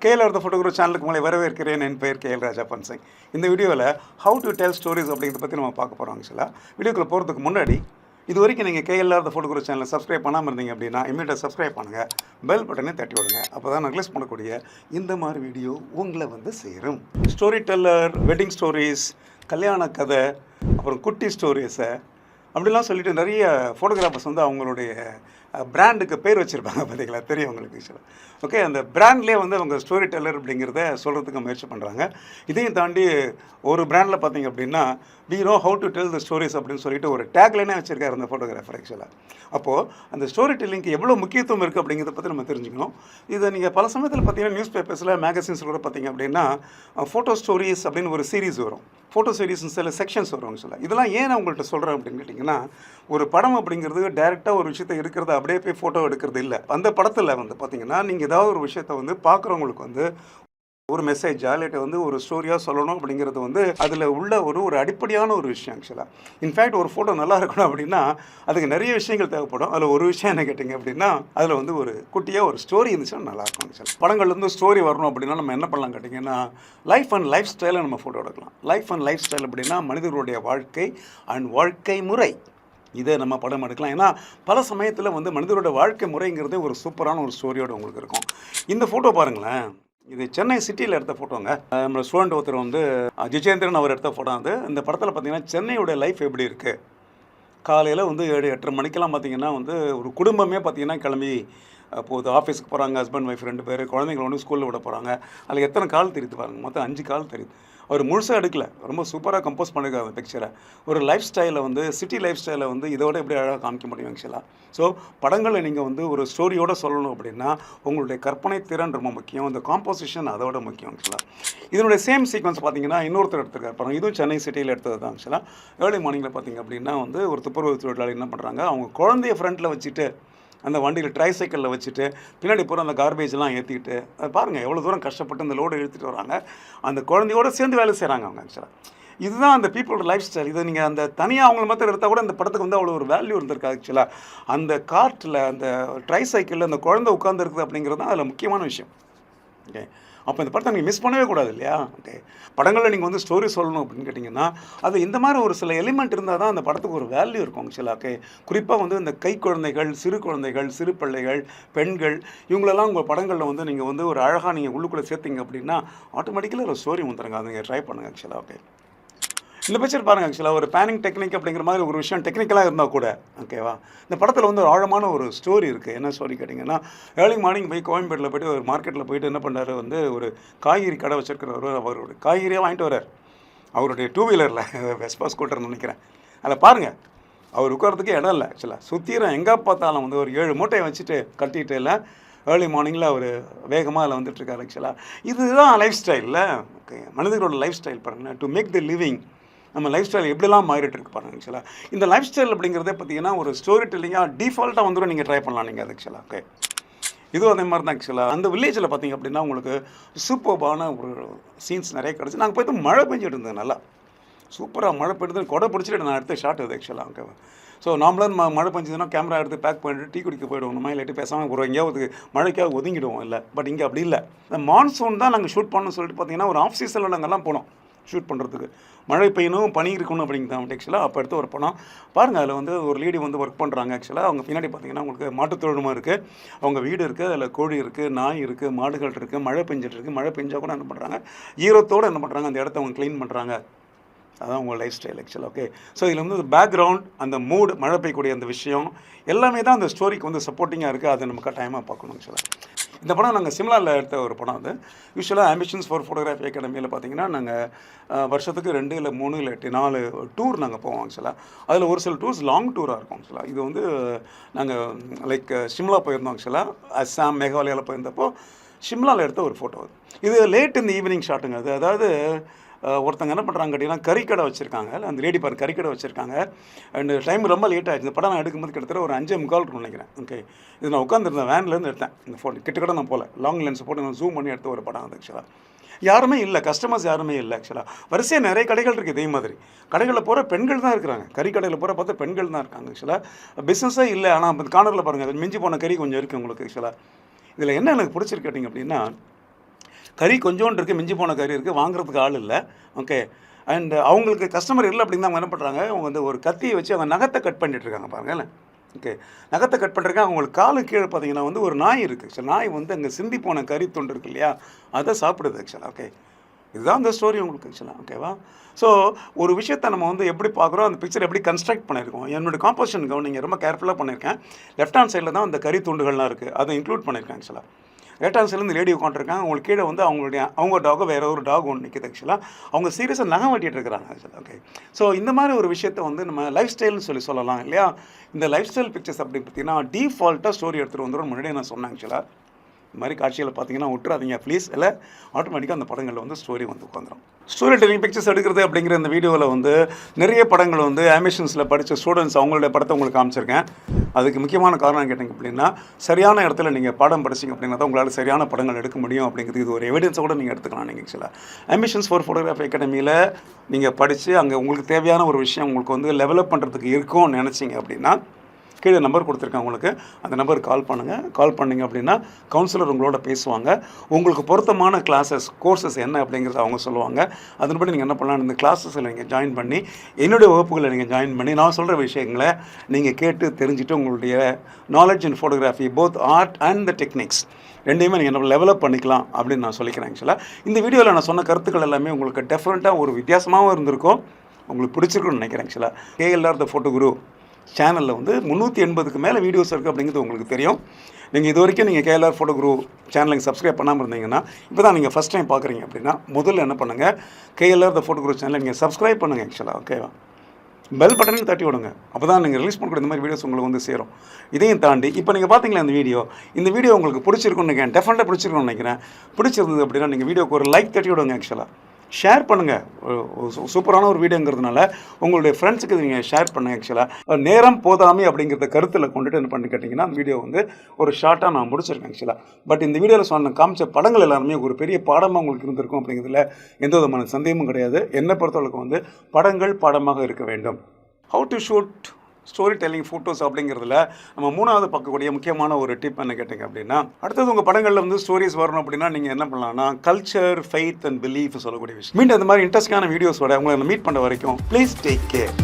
KLR த photographer சேனலுக்கு உங்களை வரவேற்கிறேன். என் பெயர் KL ராஜப்பன் சிங். இந்த வீடியோவில் ஹவு டு டெல் ஸ்டோரிஸ் அப்படிங்கிறத பற்றி நம்ம பார்க்க போகிறோம். ஆக்சுவலாக வீடியோக்குள்ளே போகிறதுக்கு முன்னாடி இது வரைக்கும் நீங்கள் KLR த ஃபோட்டோகிராஃபர் சேனலை சப்ஸ்கிரைப் பண்ணாமல் இருந்தீங்க அப்படின்னா இமீடியட்டாக சப்ஸ்கிரைப் பண்ணுங்கள், பெல் பட்டனை தட்டி விடுங்க. அப்போ தான் நான் ரிலீஸ் பண்ணக்கூடிய இந்த மாதிரி வீடியோ உங்களை வந்து சேரும். ஸ்டோரி டெல்லர், வெட்டிங் ஸ்டோரிஸ், கல்யாண கதை, அப்புறம் குட்டி ஸ்டோரிஸை அப்படிலாம் சொல்லிட்டு நிறைய ஃபோட்டோகிராஃபர்ஸ் வந்து அவங்களுடைய பிராண்டுக்கு பேர் வச்சுருப்பாங்க. பார்த்தீங்களா, தெரியும் உங்களுக்கு. ஓகே, அந்த பிராண்ட்லேயே வந்து அவங்க ஸ்டோரி டெல்லர் அப்படிங்கிறத சொல்கிறதுக்கு முயற்சி பண்ணுறாங்க. இதையும் தாண்டி ஒரு பிராண்டில் பார்த்தீங்க அப்படின்னா we know how to tell the stories அப்படின்னு சொல்லிட்டு ஒரு டேக்லைனே வச்சுருக்காரு அந்த ஃபோட்டோகிராஃபர். ஆக்சுவலாக அப்போது அந்த ஸ்டோரி டெல்லிங்க்கு எவ்வளோ முக்கியத்துவம் இருக்குது அப்படிங்கிறத பற்றி நம்ம தெரிஞ்சுக்கணும். இதை நீங்கள் பல சமயத்தில் பார்த்தீங்கன்னா நியூஸ் பேப்பர்ஸில், மேகசின்ஸில் கூட பார்த்தீங்க அப்படின்னா ஃபோட்டோ ஸ்டோரிஸ் அப்படின்னு ஒரு சீரீஸ் வரும். ஃபோட்டோ சீரீஸ் சில செக்ஷன்ஸ் வரும். சொல்ல இதெல்லாம் ஏன் நான் உங்கள்கிட்ட சொல்கிறேன் அப்படின்னு கேட்டிங்கன்னா, ஒரு படம் அப்படிங்கிறது டைரெக்டாக ஒரு விஷயத்தை இருக்கிறத அப்படியே போய் ஃபோட்டோ எடுக்கிறது இல்லை. அந்த படத்தில் வந்து பார்த்தீங்கன்னா நீங்கள் ஏதாவது ஒரு விஷயத்தை வந்து பார்க்குறவங்களுக்கு வந்து ஒரு மெசேஜாக இல்லாட்டி வந்து ஒரு ஸ்டோரியாக சொல்லணும் அப்படிங்கிறது வந்து அதில் உள்ள ஒரு அடிப்படையான ஒரு விஷயம். ஆக்சுவலாக இன்ஃபேக்ட் ஒரு ஃபோட்டோ நல்லா இருக்கணும் அப்படின்னா அதுக்கு நிறைய விஷயங்கள் தேவைப்படும். அதில் ஒரு விஷயம் என்ன கேட்டிங்க அப்படின்னா அதில் வந்து ஒரு குட்டியாக ஒரு ஸ்டோரி இருந்துச்சுன்னா நல்லாயிருக்கும். ஆக்சுவலாக படங்கள்லேருந்து ஸ்டோரி வரணும் அப்படின்னா நம்ம என்ன பண்ணலாம் கேட்டிங்கன்னா லைஃப் அண்ட் லைஃப் ஸ்டைலை நம்ம ஃபோட்டோ எடுக்கலாம். லைஃப் அண்ட் லைஃப் ஸ்டைல் அப்படின்னா மனிதர்களுடைய வாழ்க்கை அண்ட் வாழ்க்கை முறை, இதை நம்ம படம் எடுக்கலாம். ஏன்னா பல சமயத்தில் வந்து மனிதரோட வாழ்க்கை முறைங்கிறதே ஒரு சூப்பரான ஒரு ஸ்டோரியோடு உங்களுக்கு இருக்கும். இந்த ஃபோட்டோ பாருங்களேன், இது சென்னை சிட்டியில் எடுத்த ஃபோட்டோங்க. நம்மளோட ஸ்டூடெண்ட் ஒருத்தர் வந்து ஜிஜேந்திரன் அவர் எடுத்த ஃபோட்டோ. வந்து இந்த படத்தில் பார்த்தீங்கன்னா சென்னையோட லைஃப் எப்படி இருக்குது. காலையில் வந்து 7-8:30 மணிக்கெல்லாம் பார்த்தீங்கன்னா வந்து ஒரு குடும்பமே பார்த்தீங்கன்னா கிளம்பி போகுது. ஆஃபீஸுக்கு போகிறாங்க, ஹஸ்பண்ட் ஒய்ஃப் 2 பேர், குழந்தைங்கள வந்து ஸ்கூலில் விட போகிறாங்க. அதில் எத்தனை கால் தெரியுது பாருங்கள், மொத்தம் 5 கால் தெரியுது. அவர் முழுசாக எடுக்கல, ரொம்ப சூப்பராக கம்போஸ் பண்ணியிருக்காரு அந்த பிக்சரை. ஒரு லைஃப் ஸ்டைலை வந்து சிட்டி லைஃப் ஸ்டைலை வந்து இதோட எப்படி அழகாக காமிக்க முடியும் ஆக்சுவலாக. ஸோ படங்களை நீங்கள் வந்து ஒரு ஸ்டோரியோடு சொல்லணும் அப்படின்னா உங்களுடைய கற்பனை திறன் ரொம்ப முக்கியம், அந்த காம்போசிஷன் அதோட முக்கியம் ஆக்சுவலாக. இதனுடைய சேம் சீக்வன்ஸ் பார்த்தீங்கன்னா இன்னொருத்தர் எடுத்துருக்காரு பாருங்கள். இதுவும் சென்னை சிட்டியில் எடுத்தது தான் ஆக்சுவலாக. ஏர்லி மார்னிங்கில் பார்த்தீங்க அப்படின்னா வந்து ஒரு துப்புரவு தொழிலாளி என்ன பண்ணுறாங்க, அவங்க குழந்தைய ஃப்ரண்ட்டில் வச்சுட்டு அந்த வண்டியில் ட்ரைசைக்கிளில் வச்சுட்டு பின்னாடி பூரா அந்த கார்பேஜெலாம் ஏற்றிக்கிட்டு அது பாருங்கள் எவ்வளோ தூரம் கஷ்டப்பட்டு அந்த லோடு இழுத்துட்டு வராங்க. அந்த குழந்தையோடு சேர்ந்து வேலை செய்கிறாங்க அவங்க ஆக்சுவலாக. இதுதான் அந்த பீப்புளோட லைஃப் ஸ்டைல். இதை நீங்கள் அந்த தனியாக அவங்கள மாத்திரம் எடுத்தால் கூட அந்த படத்துக்கு வந்து அவ்வளோ ஒரு வேல்யூ இருந்திருக்கு ஆக்சுவலாக. அந்த கார்ட்டில் அந்த ட்ரைசைக்கிளில் அந்த குழந்தை உட்காந்துருக்குது அப்படிங்கிறது தான் அதில் முக்கியமான விஷயம். ஓகே, அப்போ இந்த படத்தை நீங்கள் மிஸ் பண்ணவே கூடாது இல்லையா. ஓகே, படங்களில் நீங்கள் வந்து ஸ்டோரி சொல்லணும் அப்படின்னு கேட்டிங்கன்னா அது இந்த மாதிரி ஒரு சில எலிமெண்ட் இருந்தால் தான் அந்த படத்துக்கு ஒரு வேல்யூ இருக்கும் ஆக்சுவலாக. ஓகே, குறிப்பாக வந்து இந்த கை குழந்தைகள், சிறு பிள்ளைகள், பெண்கள், இவங்களெல்லாம் உங்கள் படங்களில் வந்து நீங்கள் வந்து ஒரு அழகாக நீங்கள் உள்ளுக்குள்ளே சேர்த்திங்க அப்படின்னா ஆட்டோமேட்டிக்கலாக ஒரு ஸ்டோரி வந்துடுங்க. அதை நீங்கள் ட்ரை பண்ணுங்கள் ஆக்சுவலாக. ஓகே, இந்த பிக்சர் பாருங்கள். ஆக்சுவலாக ஒரு பேனிங் டெக்னிக் அப்படிங்கிற மாதிரி ஒரு விஷயம் டெக்னிக்கலாக இருந்தால் கூட ஓகேவா, இந்த படத்தில் வந்து ஒரு ஆழமான ஒரு ஸ்டோரி இருக்குது. என்ன ஸ்டோரி கேட்டிங்கன்னா, ஏர்லி மார்னிங் போய் கோயம்பேட்டில் போய்ட்டு ஒரு மார்க்கெட்டில் போய்ட்டு என்ன பண்ணுறாரு, வந்து ஒரு காய்கறி கடை வச்சுருக்கிறவர் அவரோட காய்கறியாக வாங்கிட்டு வர்றார். அவருடைய 2 வீலரில் வெஸ்பா ஸ்கூட்டர்னு நினைக்கிறேன். அதில் பாருங்கள், அவர் உட்காரத்துக்கு இடம் இல்லை ஆக்சுவலாக. சுற்றிலும் எங்கே பார்த்தாலும் வந்து ஒரு 7 மூட்டையை வச்சுட்டு கட்டிட்டு இல்லை ஏர்லி மார்னிங்கில் அவர் வேகமாக அதில் வந்துட்டுருக்காரு ஆக்சுவலாக. இதுதான் லைஃப் ஸ்டைலில். ஓகே, மனிதர்களோட லைஃப் ஸ்டைல் பாருங்கள். டு மேக் தி லிவிங் நம்ம லைஃப் ஸ்டைல் எப்படிலாம் மாறிட்டு இருக்கு பாருங்கள் ஆக்சுவலாக. இந்த லைஃப் ஸ்டைல் அப்படிங்கிறதே பார்த்தீங்கன்னா ஒரு ஸ்டோரி டெல்லிங்காக டிஃபால்ட்டாக வந்துடும். நீங்கள் ட்ரை பண்ணலாம் நீங்கள் அது ஆக்சுவலாக. ஓகே, இதுவும் அதே மாதிரி தான் ஆக்சுவலாக. அந்த வில்லேஜில் பார்த்தீங்க அப்படின்னா உங்களுக்கு சூப்பர்பான ஒரு சீன்ஸ் நிறைய கிடச்சி. நாங்கள் போய்ட்டு மழை பெஞ்சிட்டு இருந்தது, நல்லா சூப்பராக மழை பெய்யுது. கொடை பிடிச்சிட்டு நான் எடுத்த ஷாட் அது ஆக்சுவலாக. ஓகே, ஸோ நாமளாக மழை பெஞ்சதுன்னா கேமரா எடுத்து பேக் பண்ணிட்டு டீ குடிக்க போய்டுவோம். நம்ம இல்லாட்டி பேசாமல் ஒரு எங்கேயாவது மழைக்காக ஒதுங்கிடுவோம் இல்லை. பட் இங்கே அப்படி இல்லை. இந்த மான்சூன் தான் நாங்கள் ஷூட் பண்ணணும்னு சொல்லிட்டு பார்த்தீங்கன்னா ஒரு ஆஃப் சீசனில் நாங்கள்லாம் போனோம் ஷூட் பண்ணுறதுக்கு. மழை பெய்யணும், பனி இருக்கணும் அப்படிங்கிறது ஆக்சுவலாக. அப்போ எடுத்து ஒரு படம் பாருங்கள். அதில் வந்து ஒரு லேடி வந்து ஒர்க் பண்ணுறாங்க ஆக்சுவலாக. அவங்க பின்னாடி பார்த்தீங்கன்னா உங்களுக்கு மாட்டுத்தொழுமா இருக்குது, அவங்க வீடு இருக்குது, அதில் கோழி இருக்குது, நாய் இருக்குது, மாடுகள் இருக்குது, மழை பெஞ்சிட்ருக்கு. மழை பெஞ்சால் கூட என்ன பண்ணுறாங்க, ஈரத்தோடு என்ன பண்ணுறாங்க, அந்த இடத்த அவங்க க்ளீன் பண்ணுறாங்க. அதான் உங்கள் லைஃப் ஸ்டைல் ஆக்சுவலாக. ஓகே, ஸோ இதில் வந்து பேக்ரவுண்ட், அந்த மூடு, மழை பெய்யக்கூடிய அந்த விஷயம் எல்லாமே தான் அந்த ஸ்டோரிக்கு வந்து சப்போர்ட்டிங்காக இருக்குது. அதை நம்ம கட்டாயமாக பார்க்கணும் ஆக்சுவலாக. இந்த படம் நாங்கள் சிம்லாவில் எடுத்த ஒரு படம். அது யூஸ்வலாக ஆம்பிஷன்ஸ் ஃபார் ஃபோட்டோகிராஃபி அகாடமியில் பார்த்தீங்கன்னா நாங்கள் வருஷத்துக்கு 2 இல்லை 3 இல்லை 4 டூர் நாங்கள் போவோம் ஆக்சுவலாக. அதில் ஒரு சில டூர்ஸ் லாங் டூராக இருக்கும் ஆக்சுவலாக. இது வந்து நாங்கள் லைக் சிம்லா போயிருந்தோம் ஆக்சுவலாக. அஸ்ஸாம், மேகாலயாவில் போயிருந்தப்போ சிம்லாவில் எடுத்த ஒரு ஃபோட்டோ. இது லேட் இந்த ஈவினிங் ஷாட்டுங்க. அது அதாவது ஒருத்தங்க என்ன பண்ணுறாங்க கேட்டிங்கன்னா கறிக்கடை வச்சுருக்காங்க. அந்த லேடி பார் கறிக்கடை வச்சுருக்காங்க. அண்ட் டைம் ரொம்ப லேட் ஆகிடுச்சு. இந்த படம் நான் எடுக்கும்போது கிட்டத்தட்ட ஒரு 5:45 நினைக்கிறேன். ஓகே, இது நான் உட்காந்துருந்தேன், வேன்லேருந்து எடுத்தேன் இந்த ஃபோட்டோ. கிட்டக்கட நான் போகல, லாங் லென்ஸ் போட்டு நான் ஜூம் பண்ணி எடுத்த ஒரு படம் அது ஆக்சுவலாக. யாருமே இல்லை, கஸ்டமர்ஸ் யாருமே இல்லை ஆக்சுவலாக. வரிசையாக நிறைய கடைகள் இருக்குது. இதே மாதிரி கடைகளில் போகிற பெண்கள் தான் இருக்கிறாங்க. கறி கடையில் போகிற பார்த்தா பெண்கள் தான் இருக்காங்க ஆக்சுவலாக. பிஸ்னஸே இல்லை. ஆனால் அந்த கார்னரில் பாருங்கள், மிஞ்சி போன கறி கொஞ்சம் இருக்குது உங்களுக்கு ஆக்சுவலாக. இதில் என்ன எனக்கு பிடிச்சிருக்கு கேட்டிங்க அப்படின்னா, கறி கொஞ்சோண்டு இருக்குது, மிஞ்சி போன கறி இருக்குது, வாங்குறதுக்கு ஆள் இல்லை. ஓகே. அண்ட் அவங்களுக்கு கஸ்டமர் இல்லை அப்படின்னு தான் அவங்க என்ன பண்ணுறாங்க, அவங்க வந்து ஒரு கத்தியை வச்சு அவங்க நகத்தை கட் பண்ணிட்டுருக்காங்க பாருங்கள். ஓகே, நகத்தை கட் பண்ணுறதுக்காக அவங்களுக்கு காலு கீழே பார்த்தீங்கன்னா வந்து ஒரு நாய் இருக்குது. ஆக்சுவலாக நாய் வந்து அங்கே சிந்தி போன கறி துண்டு இருக்கு இல்லையா, அதை சாப்பிடுது ஆக்சுவலாக. ஓகே, இதுதான் அந்த ஸ்டோரி உங்களுக்கு ஆக்சுவலாக. ஓகேவா? ஸோ ஒரு விஷயத்தை நம்ம வந்து எப்படி பார்க்குறோம், அந்த பிக்சர் எப்படி கன்ஸ்ட்ரக்ட் பண்ணியிருக்கோம். என்னோடய காம்போசிஷன் நீங்கள் ரொம்ப கேர்ஃபுல்லாக பண்ணியிருக்கேன். லெஃப்ட் ஹேண்ட் சைடில் தான் அந்த கறி துண்டுகள்லாம் இருக்குது, அதை இன்க்ளூட் பண்ணியிருக்கேன் ஆக்சுவலாக. ரைட் ஹேண்ட் சைடில் இந்த லேடி உட்காந்துருக்காங்க, அவங்களுக்கு கீழே வந்து அவங்க டாகோ வேறு ஒரு டாக் ஒன்று நிற்கிது ஆக்சுவலாக. அவங்க சீரியஸாக நகம் வெட்டிகிட்டு இருக்கிறாங்க ஆக்சுவலாக. ஓகே, ஸோ இந்த மாதிரி ஒரு விஷயத்தை வந்து நம்ம லைஃப் ஸ்டைல்னு சொல்லலாம் இல்லையா. இந்த லைஃப் ஸ்டைல் பிக்சர்ஸ் அப்படி பார்த்தீங்கன்னா டீஃபால்ட்டாக ஸ்டோரி எடுத்துகிட்டு வந்துடும். முன்னாடியே நான் சொன்னேன் ஆக்சுவலாக. இந்த மாதிரி காட்சிகளை பார்த்தீங்கன்னா விட்டுறாதீங்க ப்ளீஸ். இல்லை ஆட்டோமேட்டிக்காக அந்த படங்களில் வந்து ஸ்டோரி வந்து உட்காந்துரும். ஸ்டோரி டெல்லிங் பிக்சர்ஸ் எடுக்கிறது அப்படிங்கிற இந்த வீடியோவில் வந்து நிறைய படங்கள் வந்து அனிமேஷன்ஸில் படித்த ஸ்டூடெண்ட்ஸ் அவங்களுடைய படத்தை உங்களுக்கு காமிச்சிருக்கேன். அதுக்கு முக்கியமான காரணம் கேட்டிங்க அப்படின்னா, சரியான இடத்துல நீங்கள் பாடம் படிச்சிங்க அப்படின்னா தான் உங்களால் சரியான படங்கள் எடுக்க முடியும் அப்படிங்கிறது இது ஒரு எவிடன்ஸை கூட நீங்கள் எடுத்துக்கலாம். நீங்கள் ஆக்சுவலாக அனிமேஷன்ஸ் ஃபார் ஃபோட்டோகிராஃபி அகாடமியில் நீங்கள் படித்து அங்கே உங்களுக்கு தேவையான ஒரு விஷயம் உங்களுக்கு வந்து டெவலப் பண்ணுறதுக்கு இருக்கும்னு நினச்சிங்க அப்படின்னா, கீழே நம்பர் கொடுத்துருக்கேன் உங்களுக்கு, அந்த நம்பருக்கு கால் பண்ணுங்கள். கால் பண்ணிங்க அப்படின்னா கவுன்சிலர் உங்களோட பேசுவாங்க. உங்களுக்கு பொருத்தமான கோர்சஸ் என்ன அப்படிங்கிறத அவங்க சொல்லுவாங்க. அதன்படி நீங்கள் என்ன பண்ணலாம், இந்த கிளாஸஸில் நீங்கள் ஜாயின் பண்ணி என்னுடைய வகுப்புகளை நீங்கள் ஜாயின் பண்ணி நான் சொல்கிற விஷயங்களை நீங்கள் கேட்டு தெரிஞ்சுட்டு உங்களுடைய knowledge in photography both art and the techniques ரெண்டையுமே நீங்கள் என்ன லெவலப் பண்ணிக்கலாம் அப்படின்னு நான் சொல்லிக்கிறேன். ஆக்சுவலாக இந்த வீடியோவில் நான் சொன்ன கருத்துக்கள் எல்லாமே உங்களுக்கு டெஃபரெண்ட்டாக ஒரு வித்தியாசமாகவும் இருந்திருக்கும், உங்களுக்கு பிடிச்சிருக்குன்னு நினைக்கிறேன். ஆக்சுவலாக கேஎல்ஆர் த ஃபோட்டோ குரு சேனலில் வந்து 380க்கு மேலே வீடியோஸ் இருக்குது அப்படிங்கிறது உங்களுக்கு தெரியும். நீங்கள் இது வரைக்கும் நீங்கள் கேஎல்ஆர் ஃபோட்டோ குரு சேனலுக்கு சப்ஸ்கிரைப் பண்ணாமல் இருந்தீங்கன்னா, இப்போ தான் நீங்கள் ஃபஸ்ட் டைம் பார்க்குறீங்க அப்படின்னா முதல்ல என்ன பண்ணுங்கள், கேஎல்ஆர் த ஃபோட்டோ குரு சேனலை நீங்கள் சப்ஸ்கிரைப் பண்ணுங்கள். ஆக்சுவலாக ஓகேவா, பெல் பட்டனையும் தட்டி விடுங்க. அப்போ தான் நீங்கள் ரிலீஸ் பண்ணக்கூடிய இந்த மாதிரி வீடியோஸ் உங்களுக்கு வந்து சேரும். இதையும் தாண்டி இப்போ நீங்கள் பார்த்தீங்களா இந்த வீடியோ உங்களுக்கு பிடிச்சிருக்குன்னு நினைக்கிறேன், டெஃபினட்டாக பிடிச்சிருக்குன்னு நினைக்கிறேன். பிடிச்சிருந்தது அப்படின்னா நீங்கள் வீடியோக்கு ஒரு லைக் தட்டி விடுங்க. ஆக்சுவலாக ஷேர் பண்ணுங்கள். சூப்பரான ஒரு வீடியோங்கிறதுனால உங்களுடைய ஃப்ரெண்ட்ஸுக்கு நீங்கள் ஷேர் பண்ணுங்கள். ஆக்சுவலாக நேரம் போதாமே அப்படிங்கிறத கருத்தில் கொண்டுட்டு என்ன பண்ணி கேட்டிங்கன்னா, அந்த வீடியோ வந்து ஒரு ஷார்ட்டாக நான் முடிச்சிருக்கேன். ஆக்சுவலாக பட் இந்த வீடியோவில் சொன்ன காமிச்ச படங்கள் எல்லாருமே ஒரு பெரிய பாடமாக உங்களுக்கு இருந்திருக்கும் அப்படிங்கிறதுல எந்த விதமான சந்தேகமும் கிடையாது. என்னை பொறுத்தவரைக்கும் வந்து படங்கள் பாடமாக இருக்க வேண்டும். How to shoot story telling photos அப்படிங்கிறதுல நம்ம மூணாவது பார்க்கக்கூடிய முக்கியமான ஒரு டிப் என்ன கேட்டிங்க அப்படின்னா, அடுத்தது உங்கள் படங்களில் வந்து ஸ்டோரிஸ் வரணும் அப்படின்னா நீங்கள் என்ன பண்ணலாம்னா கல்ச்சர், ஃபெய்த் அண்ட் பிலீஃப் சொல்லக்கூடிய விஷயம். மீண்டும் இந்த மாதிரி இன்ட்ரெஸ்டிங்கான வீடியோஸோட உங்களை மீட் பண்ண வரைக்கும் ப்ளீஸ் டேக் கேர்.